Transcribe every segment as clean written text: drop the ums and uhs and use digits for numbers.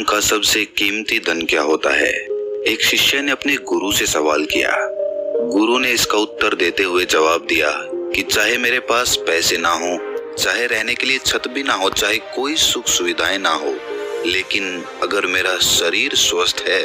का सबसे कीमती धन क्या होता है? एक शिष्य ने अपने गुरु से सवाल किया। गुरु ने इसका उत्तर देते हुए जवाब दिया कि चाहे मेरे पास पैसे ना हो, चाहे रहने के लिए छत भी ना हो, चाहे कोई सुख सुविधाएं ना हो, लेकिन अगर मेरा शरीर स्वस्थ है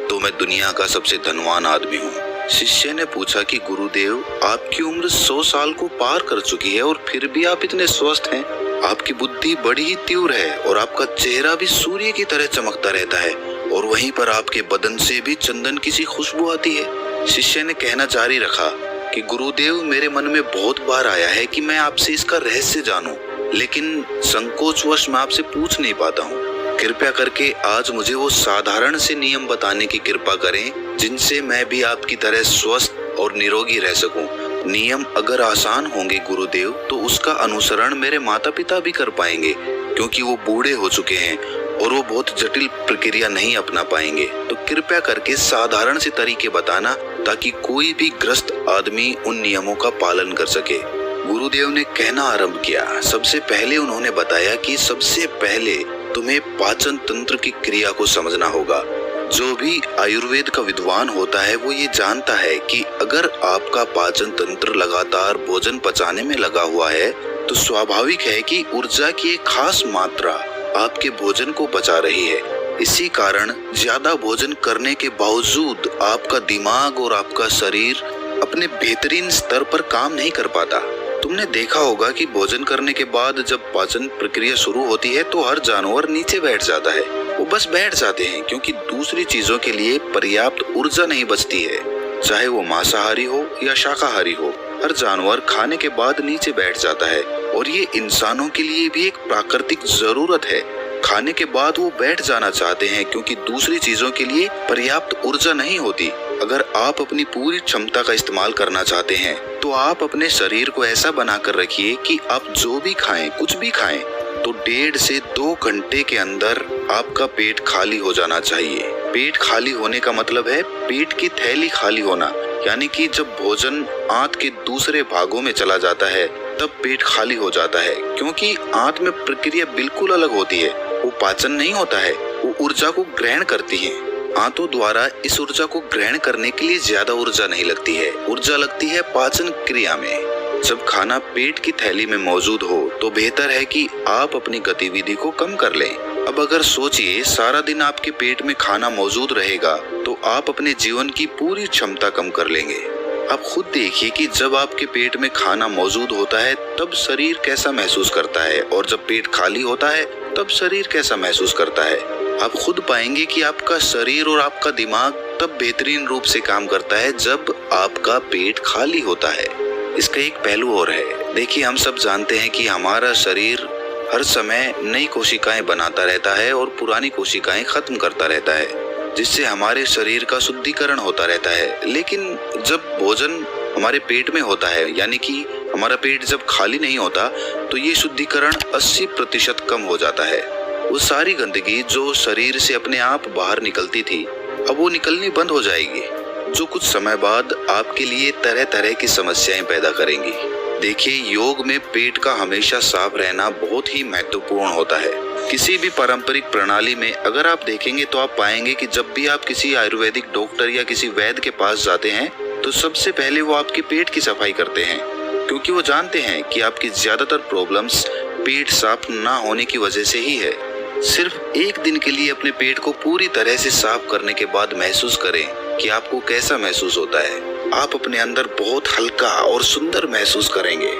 तो मैं दुनिया का सबसे धनवान आदमी हूँ। शिष्य ने पूछा कि गुरुदेव, आपकी उम्र 100 साल को पार कर चुकी है और फिर भी आप इतने स्वस्थ हैं। आपकी बुद्धि बड़ी ही तीव्र है और आपका चेहरा भी सूर्य की तरह चमकता रहता है और वहीं पर आपके बदन से भी चंदन की सी खुशबू आती है। शिष्य ने कहना जारी रखा कि गुरुदेव, मेरे मन में बहुत बार आया है कि मैं आपसे इसका रहस्य जानूं, लेकिन संकोचवश मैं आपसे पूछ नहीं पाता हूँ। कृपया करके आज मुझे वो साधारण से नियम बताने की कृपा करें जिनसे मैं भी आपकी तरह स्वस्थ और निरोगी रह सकूं। नियम अगर आसान होंगे गुरुदेव, तो उसका अनुसरण मेरे माता पिता भी कर पाएंगे, क्योंकि वो बूढ़े हो चुके हैं और वो बहुत जटिल प्रक्रिया नहीं अपना पाएंगे। तो कृपया करके साधारण से तरीके बताना ताकि कोई भी ग्रस्त आदमी उन नियमों का पालन कर सके। गुरुदेव ने कहना आरंभ किया। सबसे पहले उन्होंने बताया कि सबसे पहले तुम्हें पाचन तंत्र की क्रिया को समझना होगा। जो भी आयुर्वेद का विद्वान होता है वो ये जानता है कि अगर आपका पाचन तंत्र लगातार भोजन पचाने में लगा हुआ है तो स्वाभाविक है कि ऊर्जा की एक खास मात्रा आपके भोजन को पचा रही है। इसी कारण ज्यादा भोजन करने के बावजूद आपका दिमाग और आपका शरीर अपने बेहतरीन स्तर पर काम नहीं कर पाता। तुमने देखा होगा कि भोजन करने के बाद जब पाचन प्रक्रिया शुरू होती है तो हर जानवर नीचे बैठ जाता है। वो बस बैठ जाते हैं क्योंकि दूसरी चीजों के लिए पर्याप्त ऊर्जा नहीं बचती है। चाहे वो मांसाहारी हो या शाकाहारी हो, हर जानवर खाने के बाद नीचे बैठ जाता है और ये इंसानों के लिए भी एक प्राकृतिक जरूरत है। खाने के बाद वो बैठ जाना चाहते हैं क्योंकि दूसरी चीजों के लिए पर्याप्त ऊर्जा नहीं होती। अगर आप अपनी पूरी क्षमता का इस्तेमाल करना चाहते हैं तो आप अपने शरीर को ऐसा बनाकर रखिए कि आप जो भी खाएं, कुछ भी खाएं, तो 1.5 से 2 घंटे के अंदर आपका पेट खाली हो जाना चाहिए। पेट खाली होने का मतलब है पेट की थैली खाली होना, यानी कि जब भोजन आंत के दूसरे भागों में चला जाता है तब पेट खाली हो जाता है, क्योंकि आंत में प्रक्रिया बिल्कुल अलग होती है। वो पाचन नहीं होता है, वो ऊर्जा को ग्रहण करती है। आंतों द्वारा इस ऊर्जा को ग्रहण करने के लिए ज्यादा ऊर्जा नहीं लगती है, ऊर्जा लगती है पाचन क्रिया में। जब खाना पेट की थैली में मौजूद हो तो बेहतर है कि आप अपनी गतिविधि को कम कर लें। अब अगर सोचिए, सारा दिन आपके पेट में खाना मौजूद रहेगा तो आप अपने जीवन की पूरी क्षमता कम कर लेंगे। आप खुद देखिए कि जब आपके पेट में खाना मौजूद होता है तब शरीर कैसा महसूस करता है और जब पेट खाली होता है तब शरीर कैसा महसूस करता है। आप खुद पाएंगे कि आपका शरीर और आपका दिमाग तब बेहतरीन रूप से काम करता है जब आपका पेट खाली होता है। इसका एक पहलू और है। देखिए, हम सब जानते हैं कि हमारा शरीर हर समय नई कोशिकाएं बनाता रहता है और पुरानी कोशिकाएं खत्म करता रहता है, जिससे हमारे शरीर का शुद्धिकरण होता रहता है। लेकिन जब भोजन हमारे पेट में होता है, यानी कि हमारा पेट जब खाली नहीं होता, तो ये शुद्धिकरण 80% कम हो जाता है। वो सारी गंदगी जो शरीर से अपने आप बाहर निकलती थी, अब वो निकलनी बंद हो जाएगी, जो कुछ समय बाद आपके लिए तरह तरह की समस्याएं पैदा करेंगी। देखिए, योग में पेट का हमेशा साफ रहना बहुत ही महत्वपूर्ण होता है। किसी भी पारंपरिक प्रणाली में अगर आप देखेंगे तो आप पाएंगे कि जब भी आप किसी आयुर्वेदिक डॉक्टर या किसी वैद्य के पास जाते हैं तो सबसे पहले वो आपके पेट की सफाई करते हैं, क्योंकि वो जानते हैं कि आपकी ज्यादातर प्रॉब्लम्स पेट साफ ना होने की वजह से ही है। सिर्फ एक दिन के लिए अपने पेट को पूरी तरह से साफ करने के बाद महसूस करें कि आपको कैसा महसूस होता है। आप अपने अंदर बहुत हल्का और सुंदर महसूस करेंगे।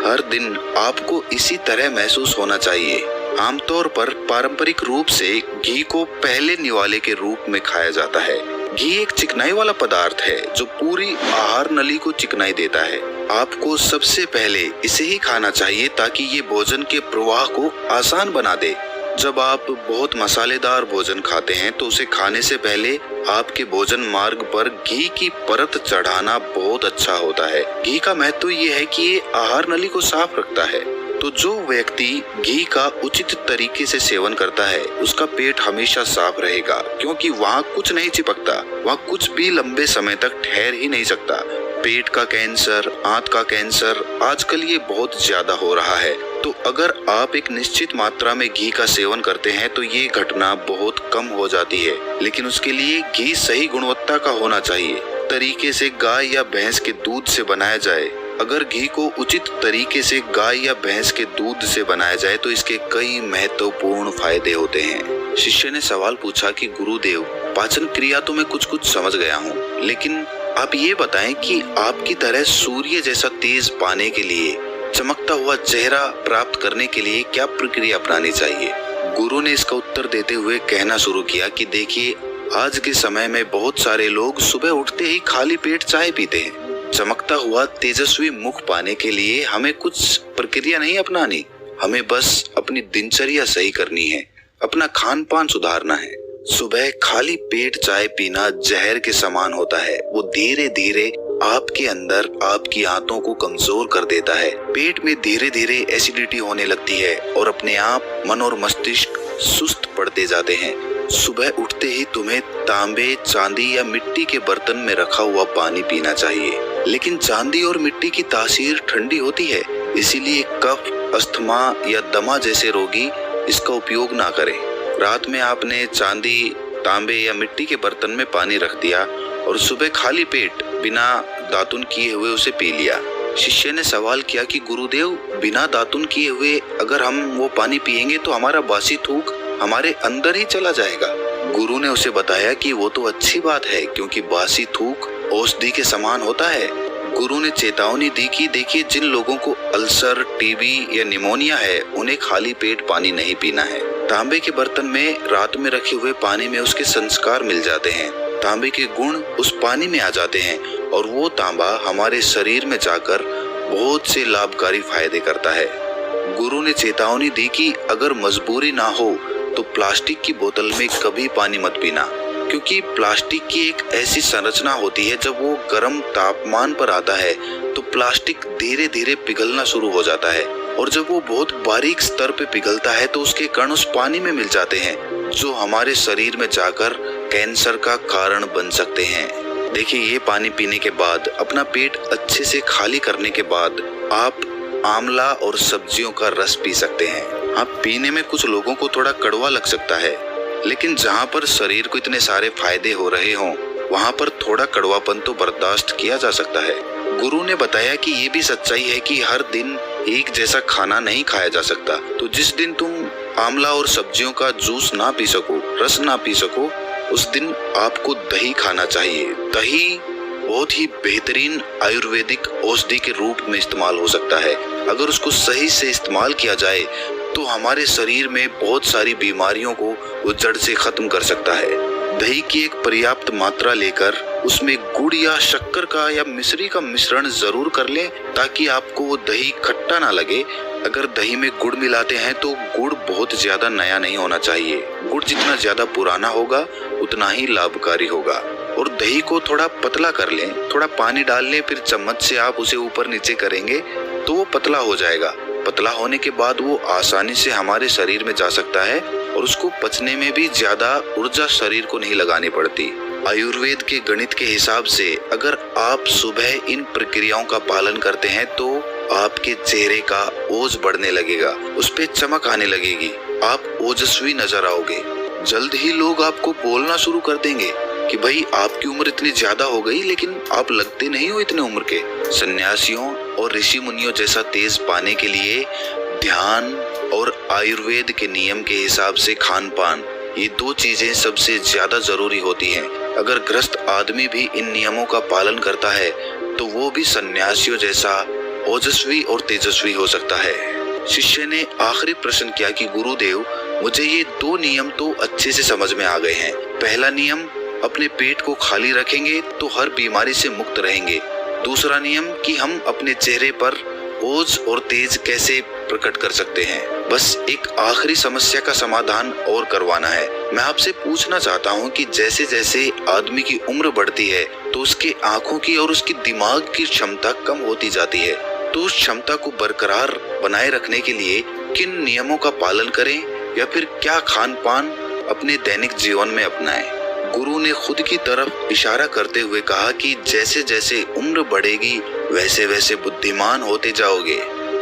हर दिन आपको इसी तरह महसूस होना चाहिए। आमतौर पर पारंपरिक रूप से घी को पहले निवाले के रूप में खाया जाता है। घी एक चिकनाई वाला पदार्थ है जो पूरी आहार नली को चिकनाई देता है। आपको सबसे पहले इसे ही खाना चाहिए ताकि ये भोजन के प्रवाह को आसान बना दे। जब आप बहुत मसालेदार भोजन खाते हैं तो उसे खाने से पहले आपके भोजन मार्ग पर घी की परत चढ़ाना बहुत अच्छा होता है। घी का महत्व ये है कि ये आहार नली को साफ रखता है। तो जो व्यक्ति घी का उचित तरीके से सेवन करता है उसका पेट हमेशा साफ रहेगा, क्योंकि वहाँ कुछ नहीं चिपकता, वहाँ कुछ भी लंबे समय तक ठहर ही नहीं सकता। पेट का कैंसर, आंत का कैंसर आजकल ये बहुत ज्यादा हो रहा है। तो अगर आप एक निश्चित मात्रा में घी का सेवन करते हैं तो ये घटना बहुत कम हो जाती है, लेकिन उसके लिए घी सही गुणवत्ता का होना चाहिए, तरीके से गाय या भैंस के दूध से बनाया जाए। अगर घी को उचित तरीके से गाय या भैंस के दूध से बनाया जाए तो इसके कई महत्वपूर्ण फायदे होते हैं। शिष्य ने सवाल पूछा कि गुरुदेव, पाचन क्रिया तो मैं कुछ कुछ समझ गया हूँ, लेकिन आप ये बताएं कि आपकी तरह सूर्य जैसा तेज पाने के लिए, चमकता हुआ चेहरा प्राप्त करने के लिए क्या प्रक्रिया अपनानी चाहिए। गुरु ने इसका उत्तर देते हुए कहना शुरू किया कि देखिए, आज के समय में बहुत सारे लोग सुबह उठते ही खाली पेट चाय पीते हैं। चमकता हुआ तेजस्वी मुख पाने के लिए हमें कुछ प्रक्रिया नहीं अपनानी, हमें बस अपनी दिनचर्या सही करनी है, अपना खान पान सुधारना है। सुबह खाली पेट चाय पीना जहर के समान होता है। वो धीरे धीरे आपके अंदर आपकी आंतों को कमजोर कर देता है। पेट में धीरे धीरे एसिडिटी होने लगती है और अपने आप मन और मस्तिष्क सुस्त पड़ते जाते हैं। सुबह उठते ही तुम्हें तांबे, चांदी या मिट्टी के बर्तन में रखा हुआ पानी पीना चाहिए, लेकिन चांदी और मिट्टी की तासीर ठंडी होती है, इसीलिए कफ, अस्थमा या दमा जैसे रोगी इसका उपयोग ना करें। रात में आपने चांदी, तांबे या मिट्टी के बर्तन में पानी रख दिया और सुबह खाली पेट बिना दातुन किए हुए उसे पी लिया। शिष्य ने सवाल किया कि गुरुदेव, बिना दातुन किए हुए अगर हम वो पानी पिएंगे तो हमारा बासी थूक हमारे अंदर ही चला जाएगा। गुरु ने उसे बताया कि वो तो अच्छी बात है, क्योंकि बासी थूक औषधि के समान होता है। गुरु ने चेतावनी दी कि देखिए, जिन लोगों को अल्सर, टीबी या निमोनिया है, उन्हें खाली पेट पानी नहीं पीना है। तांबे के बर्तन में रात में रखे हुए पानी में उसके संस्कार मिल जाते हैं, तांबे के गुण उस पानी में आ जाते हैं और वो तांबा हमारे शरीर में जाकर बहुत से लाभकारी फायदे करता है। गुरु ने चेतावनी दी कि अगर मजबूरी ना हो तो प्लास्टिक की बोतल में कभी पानी मत पीना, क्योंकि प्लास्टिक की एक ऐसी संरचना होती है, जब वो गर्म तापमान पर आता है तो प्लास्टिक धीरे धीरे पिघलना शुरू हो जाता है, और जब वो बहुत बारीक स्तर पे पिघलता है तो उसके कण उस पानी में मिल जाते हैं, जो हमारे शरीर में जाकर कैंसर का कारण बन सकते हैं। देखिए, ये पानी पीने के बाद, अपना पेट अच्छे से खाली करने के बाद आप आंवला और सब्जियों का रस पी सकते हैं। हाँ, पीने में कुछ लोगों को थोड़ा कड़वा लग सकता है, लेकिन जहाँ पर शरीर को इतने सारे फायदे हो रहे हों, वहाँ पर थोड़ा कड़वापन तो बर्दाश्त किया जा सकता है। गुरु ने बताया कि ये भी सच्चाई है कि हर दिन एक जैसा खाना नहीं खाया जा सकता, तो जिस दिन तुम आंवला और सब्जियों का जूस ना पी सको, रस ना पी सको, उस दिन आपको दही खाना चाहिए। दही बहुत ही बेहतरीन आयुर्वेदिक औषधि के रूप में इस्तेमाल हो सकता है। अगर उसको सही से इस्तेमाल किया जाए तो हमारे शरीर में बहुत सारी बीमारियों को वो जड़ से खत्म कर सकता है। दही की एक पर्याप्त मात्रा लेकर उसमें गुड़ या शक्कर का या मिश्री का मिश्रण जरूर कर लें, ताकि आपको वो दही खट्टा ना लगे। अगर दही में गुड़ मिलाते हैं तो गुड़ बहुत ज्यादा नया नहीं होना चाहिए। गुड़ जितना ज्यादा पुराना होगा उतना ही लाभकारी होगा। और दही को थोड़ा पतला कर लें, थोड़ा पानी डाल लें, फिर चम्मच से आप उसे ऊपर नीचे करेंगे तो वो पतला हो जाएगा। पतला होने के बाद वो आसानी से हमारे शरीर में जा सकता है और उसको पचने में भी ज्यादा ऊर्जा शरीर को नहीं लगानी पड़ती। आयुर्वेद के गणित के हिसाब से अगर आप सुबह इन प्रक्रियाओं का पालन करते हैं तो आपके चेहरे का ओज बढ़ने लगेगा, उस पे चमक आने लगेगी, आप ओजस्वी नजर आओगे। जल्द ही लोग आपको बोलना शुरू कर देंगे कि भाई, आपकी उम्र इतनी ज्यादा हो गई लेकिन आप लगते नहीं हो इतने उम्र के। सन्यासियों और ऋषि मुनियों जैसा तेज पाने के लिए ध्यान और आयुर्वेद के नियम के हिसाब से खान पान, ये दो चीजें सबसे ज्यादा जरूरी होती हैं। अगर ग्रस्त आदमी भी इन नियमों का पालन करता है तो वो भी सन्यासियों जैसा ओजस्वी और तेजस्वी हो सकता है। शिष्य ने आखिरी प्रश्न किया कि गुरुदेव, मुझे ये दो नियम तो अच्छे से समझ में आ गए हैं। पहला नियम, अपने पेट को खाली रखेंगे तो हर बीमारी से मुक्त रहेंगे। दूसरा नियम कि हम अपने चेहरे पर ओज और तेज कैसे प्रकट कर सकते हैं। बस एक आखिरी समस्या का समाधान और करवाना है। मैं आपसे पूछना चाहता हूँ कि जैसे जैसे आदमी की उम्र बढ़ती है तो उसके आंखों की और उसकी दिमाग की क्षमता कम होती जाती है, तो उस क्षमता को बरकरार बनाए रखने के लिए किन नियमों का पालन करें या फिर क्या खान पान अपने दैनिक जीवन में अपनाएं। गुरु ने खुद की तरफ इशारा करते हुए कहा कि जैसे जैसे उम्र बढ़ेगी वैसे वैसे बुद्धिमान होते जाओगे।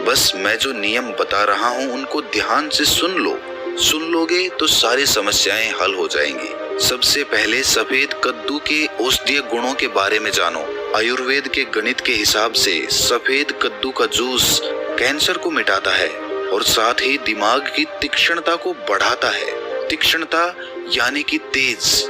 बस मैं जो नियम बता रहा हूँ उनको ध्यान से सुन लो। सुन लोगे तो सारी समस्याएं हल हो जाएंगी। सबसे पहले सफेद कद्दू के औषधीय गुणों के बारे में जानो। आयुर्वेद के गणित के हिसाब से सफेद कद्दू का जूस कैंसर को मिटाता है और साथ ही दिमाग की तीक्ष्णता को बढ़ाता है। तीक्ष्णता यानी कि तेज,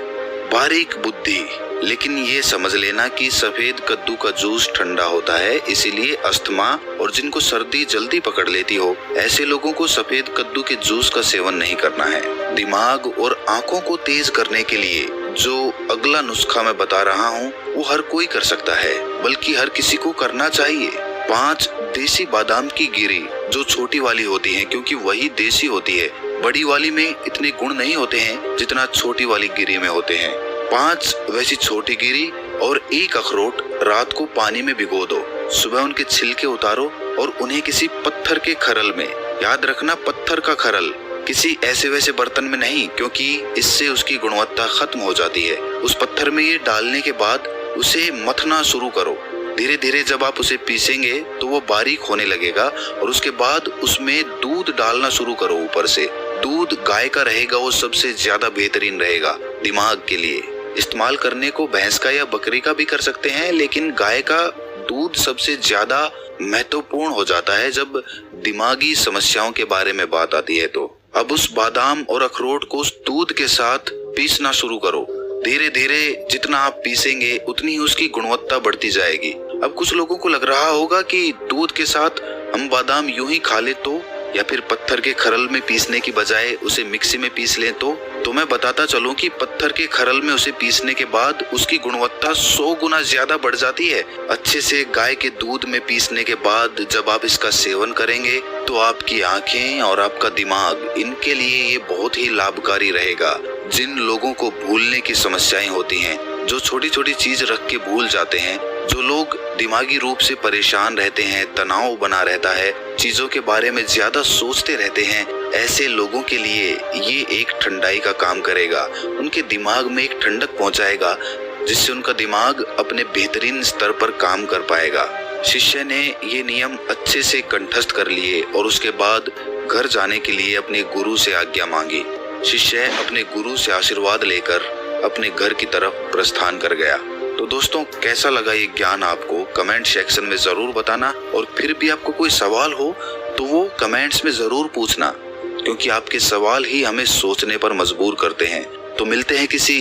बारीक बुद्धि। लेकिन ये समझ लेना कि सफेद कद्दू का जूस ठंडा होता है, इसीलिए अस्थमा और जिनको सर्दी जल्दी पकड़ लेती हो ऐसे लोगों को सफेद कद्दू के जूस का सेवन नहीं करना है। दिमाग और आंखों को तेज करने के लिए जो अगला नुस्खा मैं बता रहा हूँ वो हर कोई कर सकता है, बल्कि हर किसी को करना चाहिए। 5 देसी बादाम की गिरी, जो छोटी वाली होती है क्योंकि वही देसी होती है। बड़ी वाली में इतने गुण नहीं होते हैं जितना छोटी वाली गिरी में होते हैं। 5 वैसी छोटी गिरी और 1 अखरोट रात को पानी में भिगो दो। सुबह उनके छिलके उतारो और उन्हें किसी पत्थर के खरल में, याद रखना पत्थर का खरल, किसी ऐसे वैसे बर्तन में नहीं, क्योंकि इससे उसकी गुणवत्ता खत्म हो जाती है। उस पत्थर में ये डालने के बाद उसे मथना शुरू करो। धीरे धीरे जब आप उसे पीसेंगे तो वो बारीक होने लगेगा और उसके बाद उसमें दूध डालना शुरू करो। ऊपर से दूध गाय का रहेगा, वो सबसे ज्यादा बेहतरीन रहेगा दिमाग के लिए। इस्तेमाल करने को भैंस का या बकरी का भी कर सकते हैं, लेकिन गाय का दूध सबसे ज्यादा महत्वपूर्ण हो जाता है जब दिमागी समस्याओं के बारे में बात आती है। तो अब उस बादाम और अखरोट को उस दूध के साथ पीसना शुरू करो। धीरे धीरे जितना आप पीसेंगे उतनी ही उसकी गुणवत्ता बढ़ती जाएगी। अब कुछ लोगों को लग रहा होगा कि दूध के साथ हम बादाम यूं ही खा ले तो, या फिर पत्थर के खरल में पीसने की बजाय उसे मिक्सी में पीस लें तो मैं बताता चलूं कि पत्थर के खरल में उसे पीसने के बाद उसकी गुणवत्ता 100 गुना ज्यादा बढ़ जाती है। अच्छे से गाय के दूध में पीसने के बाद जब आप इसका सेवन करेंगे तो आपकी आंखें और आपका दिमाग, इनके लिए ये बहुत ही लाभकारी रहेगा। जिन लोगों को भूलने की समस्याएं होती हैं, जो छोटी छोटी चीज रख के भूल जाते हैं, जो लोग दिमागी रूप से परेशान रहते हैं, तनाव बना रहता है, चीजों के बारे में ज्यादा सोचते रहते हैं, ऐसे लोगों के लिए ये एक ठंडाई का काम करेगा। उनके दिमाग में एक ठंडक पहुंचाएगा जिससे उनका दिमाग अपने बेहतरीन स्तर पर काम कर पाएगा। शिष्य ने ये नियम अच्छे से कंठस्थ कर लिए और उसके बाद घर जाने के लिए अपने गुरु से आज्ञा मांगी। शिष्य अपने गुरु से आशीर्वाद लेकर अपने घर की तरफ प्रस्थान कर गया। तो दोस्तों, कैसा लगा ये ज्ञान आपको कमेंट सेक्शन में जरूर बताना, और फिर भी आपको कोई सवाल हो तो वो कमेंट्स में जरूर पूछना, क्योंकि आपके सवाल ही हमें सोचने पर मजबूर करते हैं। तो मिलते हैं किसी